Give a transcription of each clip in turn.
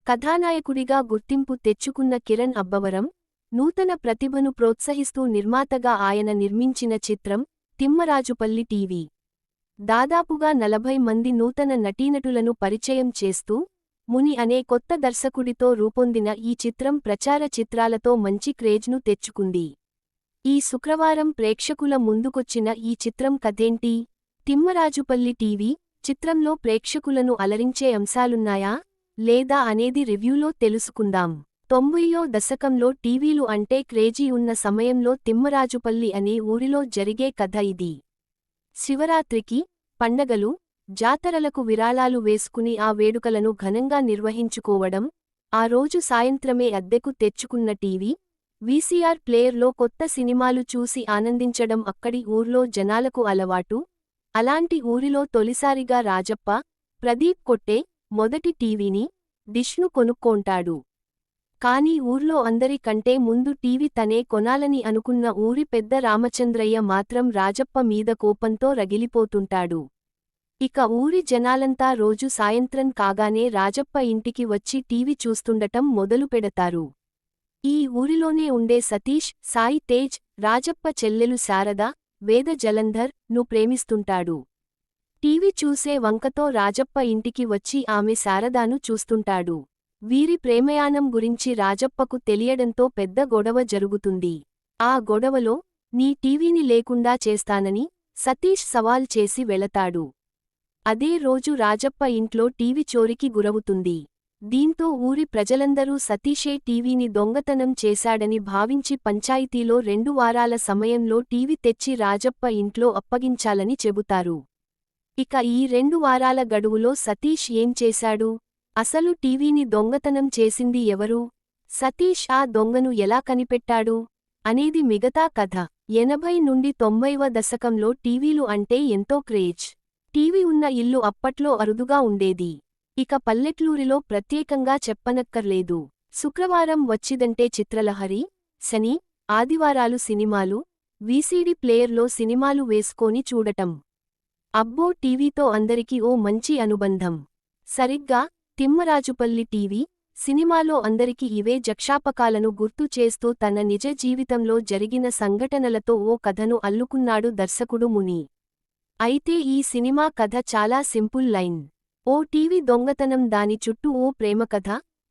కథానాయకుడిగా గుర్తింపు తెచ్చుకున్న కిరణ్ అబ్బవరం, నూతన ప్రతిభను ప్రోత్సహిస్తూ నిర్మాతగా ఆయన నిర్మించిన చిత్రం తిమ్మరాజుపల్లి టీవీ. దాదాపుగా 40 మంది నూతన నటీనటులను పరిచయం చేస్తూ ముని అనే కొత్త దర్శకుడితో రూపొందిన ఈ చిత్రం ప్రచార చిత్రాలతో మంచి క్రేజ్ను తెచ్చుకుంది. ఈ శుక్రవారం ప్రేక్షకుల ముందుకొచ్చిన ఈ చిత్రం కథేంటి? తిమ్మరాజుపల్లి టీవీ చిత్రంలో ప్రేక్షకులను అలరించే అంశాలున్నాయా లేదా అనేది రివ్యూలో తెలుసుకుందాం. 90వ దశకంలో టీవీలు అంటే క్రేజీ ఉన్న సమయంలో తిమ్మరాజుపల్లి అనే ఊరిలో జరిగే కథ ఇది. శివరాత్రికి, పండగలు, జాతరలకు విరాళాలు వేసుకుని ఆ వేడుకలను ఘనంగా నిర్వహించుకోవడం, ఆ రోజు సాయంత్రమే అద్దెకు తెచ్చుకున్న టీవీ, వీసీఆర్ ప్లేయర్లో కొత్త సినిమాలు చూసి ఆనందించడం అక్కడి ఊర్లో జనాలకు అలవాటు. అలాంటి ఊరిలో తొలిసారిగా రాజప్ప, ప్రదీప్ కొట్టే మొదటి టీవీని, డిష్ను కొనుక్కోంటాడు. కానీ ఊర్లో అందరి కంటే ముందు టీవీ తనే కొనాలని అనుకున్న ఊరి పెద్ద రామచంద్రయ్య మాత్రం రాజప్ప మీద కోపంతో రగిలిపోతుంటాడు. ఇక ఊరి జనాలంతా రోజు సాయంత్రం కాగానే రాజప్ప ఇంటికి వచ్చి టీవీ చూస్తుండటం మొదలుపెడతారు. ఈ ఊరిలోనే ఉండే సతీష్, సాయి తేజ్, రాజప్ప చెల్లెలు శారద, వేద జలంధర్ ను ప్రేమిస్తుంటాడు. టీవీ చూసే వంకతో రాజప్ప ఇంటికి వచ్చి ఆమె శారదాను చూస్తుంటాడు. వీరి ప్రేమయానం గురించి రాజప్పకు తెలియడంతో పెద్ద గొడవ జరుగుతుంది. ఆ గొడవలో నీ టీవీని లేకుండా చేస్తానని సతీష్ సవాల్ చేసి వెళతాడు. అదే రోజు రాజప్ప ఇంట్లో టీవీ చోరికి గురవుతుంది. దీంతో ఊరి ప్రజలందరూ సతీషే టీవీని దొంగతనం చేశాడని భావించి పంచాయతీలో 2 వారాల సమయంలో టీవీ తెచ్చి రాజప్ప ఇంట్లో అప్పగించాలని చెబుతారు. ఇక ఈ 2 వారాల గడువులో సతీష్ ఏం చేశాడు? అసలు టీవీని దొంగతనం చేసింది ఎవరు? సతీష్ ఆ దొంగను ఎలా కనిపెట్టాడు? అనేది మిగతా కథ. 80 నుండి 90వ దశకంలో టీవీలు అంటే ఎంతో క్రేజ్. టీవీ ఉన్న ఇల్లు అప్పట్లో అరుదుగా ఉండేది. ఇక పల్లెటూరిలో ప్రత్యేకంగా చెప్పనక్కర్లేదు. శుక్రవారం వచ్చిదంటే చిత్రలహరి, శని, ఆదివారాలు సినిమాలు, వీసీడీ ప్లేయర్లో సినిమాలు వేసుకొని చూడటం. అబ్బో టీవీతో అందరికీ ఓ మంచి అనుబంధం. సరిగ్గా తిమ్మరాజుపల్లి టీవీ సినిమాలో అందరికి ఇవే జక్షాపకాలను గుర్తు చేస్తూ తన నిజ జీవితంలో జరిగిన సంఘటనలతో ఓ కథను అల్లుకున్నాడు దర్శకుడు ముని. అయితే ఈ సినిమా కథ చాలా సింపుల్ లైన్. ఓ టీవీ దొంగతనం, దాని చుట్టూ ఓ ప్రేమకథ,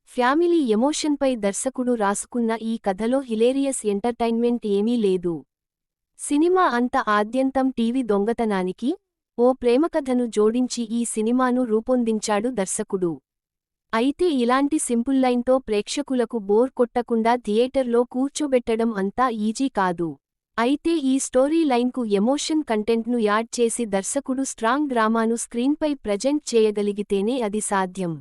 ఫ్యామిలీ ఎమోషన్పై దర్శకుడు రాసుకున్న ఈ కథలో హిలేరియస్ ఎంటర్టైన్మెంట్ ఏమీ లేదు. సినిమా అంత ఆద్యంతం టీవీ దొంగతనానికి ఓ ప్రేమకథను జోడించి ఈ సినిమాను రూపొందించాడు దర్శకుడు. అయితే ఇలాంటి సింపుల్ లైన్తో ప్రేక్షకులకు బోర్ కొట్టకుండా థియేటర్లో కూర్చోబెట్టడం అంతా ఈజీ కాదు. అయితే ఈ స్టోరీ లైన్కు ఎమోషన్ కంటెంట్ను యాడ్ చేసి దర్శకుడు స్ట్రాంగ్ డ్రామాను స్క్రీన్పై ప్రజెంట్ చేయగలిగితేనే అది సాధ్యం.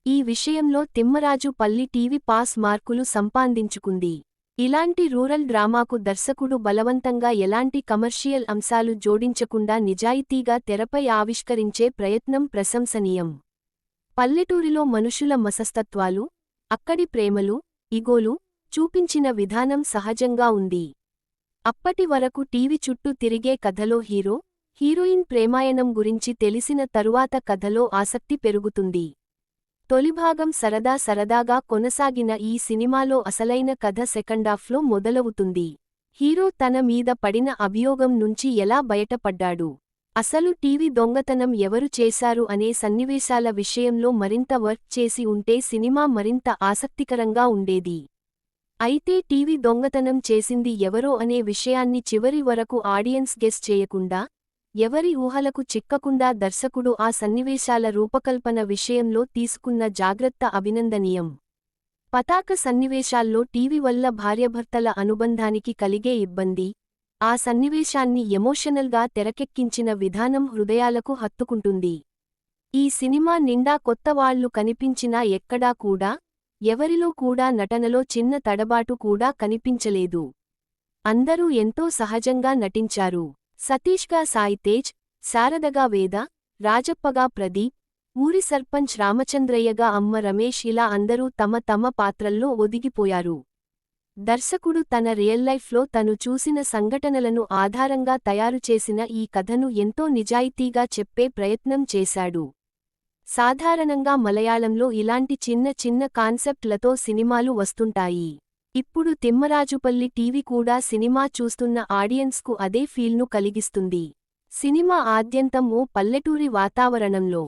ఈ విషయంలో తిమ్మరాజు పల్లి టీవీ పాస్ మార్కులు సంపాదించుకుంది. ఇలాంటి రూరల్ డ్రామాకు దర్శకుడు బలవంతంగా ఎలాంటి కమర్షియల్ అంశాలు జోడించకుండా నిజాయితీగా తెరపై ఆవిష్కరించే ప్రయత్నం ప్రశంసనీయం. పల్లెటూరిలో మనుషుల మనస్తత్వాలు, అక్కడి ప్రేమలు, ఇగోలు చూపించిన విధానం సహజంగా ఉంది. అప్పటి వరకు టీవీ చుట్టూ తిరిగే కథలో హీరో, హీరోయిన్ ప్రేమాయణం గురించి తెలిసిన తరువాత కథలో ఆసక్తి పెరుగుతుంది. తొలిభాగం సరదా సరదాగా కొనసాగిన ఈ సినిమాలో అసలైన కథ సెకండాఫ్లో మొదలవుతుంది. హీరో తన మీద పడిన అభియోగం నుంచి ఎలా బయటపడ్డాడు, అసలు టీవీ దొంగతనం ఎవరు చేశారు అనే సన్నివేశాల విషయంలో మరింత వర్క్ చేసి ఉంటే సినిమా మరింత ఆసక్తికరంగా ఉండేది. అయితే టీవీ దొంగతనం చేసింది ఎవరో అనే విషయాన్ని చివరి వరకు ఆడియన్స్ గెస్ చేయకుండా, ఎవరి ఊహలకు చిక్కకుండా దర్శకుడు ఆ సన్నివేశాల రూపకల్పన విషయంలో తీసుకున్న జాగ్రత్త అభినందనీయం. పతాక సన్నివేశాల్లో టీవీ వల్ల భార్యాభర్తల అనుబంధానికి కలిగే ఇబ్బంది, ఆ సన్నివేశాన్ని ఎమోషనల్గా తెరకెక్కించిన విధానం హృదయాలకు హత్తుకుంటుంది. ఈ సినిమా నిండా కొత్తవాళ్లు కనిపించినా ఎక్కడా కూడా, ఎవరిలో కూడా నటనలో చిన్న తడబాటు కూడా కనిపించలేదు. అందరూ ఎంతో సహజంగా నటించారు. సతీష్గా సాయి తేజ్, శారదగా వేద, రాజప్పగా ప్రదీప్, ఊరి సర్పంచ్ రామచంద్రయ్యగా అమ్మ రమేష్ ఇలా అందరూ తమ తమ పాత్రల్లో ఒదిగిపోయారు. దర్శకుడు తన రియల్ లైఫ్లో తను చూసిన సంఘటనలను ఆధారంగా తయారుచేసిన ఈ కథను ఎంతో నిజాయితీగా చెప్పే ప్రయత్నం చేశాడు. సాధారణంగా మలయాళంలో ఇలాంటి చిన్న చిన్న కాన్సెప్ట్లతో సినిమాలు వస్తుంటాయి. ఇప్పుడు తిమ్మరాజుపల్లి టీవీ కూడా సినిమా చూస్తున్న ఆడియన్స్కు అదే ఫీల్ను కలిగిస్తుంది. సినిమా ఆద్యంతం ఓ పల్లెటూరి వాతావరణంలో